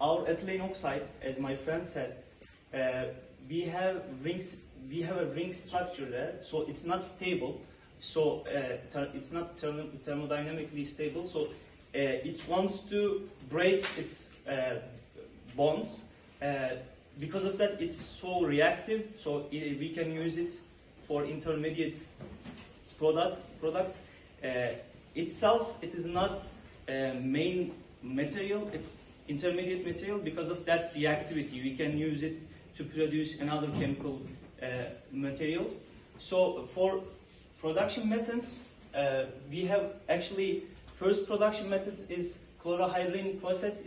our ethylene oxide, as my friend said, we have rings. We have a ring structure there, so it's not stable. So it's not thermodynamically stable. So it wants to break its bonds. Because of that, it's so reactive. So we can use it for intermediate products. Itself, it is not main material. It's intermediate material. Because of that reactivity, we can use it to produce another chemical materials. So for production methods, we have actually first production methods is chlorohydrin process.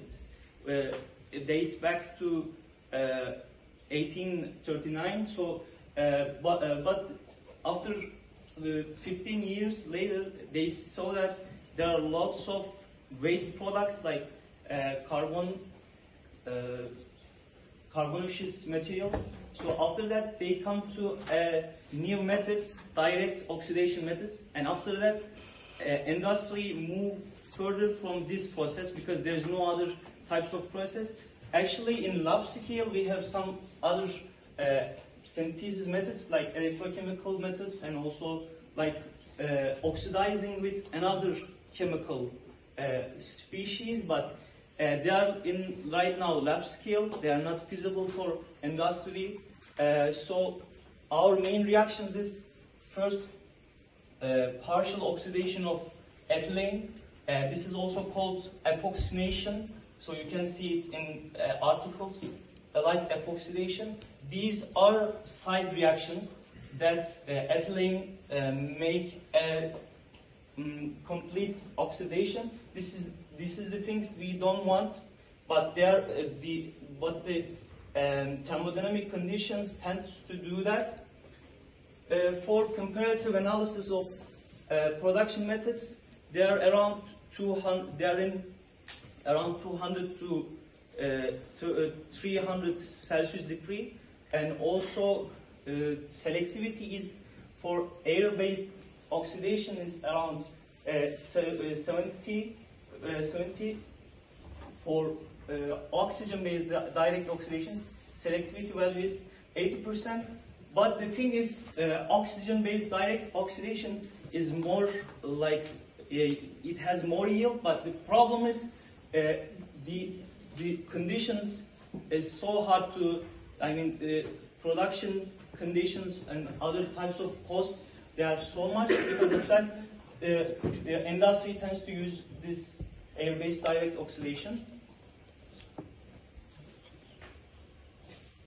It dates back to 1839. So, but after 15 years later, they saw that there are lots of waste products like carbonaceous materials. So after that, they come to new methods, direct oxidation methods, and after that, industry move further from this process because there's no other types of process. Actually, in lab scale, we have some other synthesis methods like electrochemical methods and also like oxidizing with another chemical species, but they are in right now lab scale. They are not feasible for industry. So our main reactions is first partial oxidation of ethylene. This is also called epoxidation. So you can see it in articles like epoxidation. These are side reactions that ethylene make a complete oxidation. This is the things we don't want, but they are the thermodynamic conditions tend to do that. For comparative analysis of production methods, they are around 200. They are in around 200 to 300 Celsius degree, and also selectivity is for air-based oxidation is around 70. For oxygen-based direct oxidations, selectivity value is 80%. But the thing is, oxygen-based direct oxidation is more like it has more yield. But the problem is the conditions is so hard to. I mean, the production conditions and other types of costs, they are so much. Because of that, the industry tends to use this air-based direct oxidation.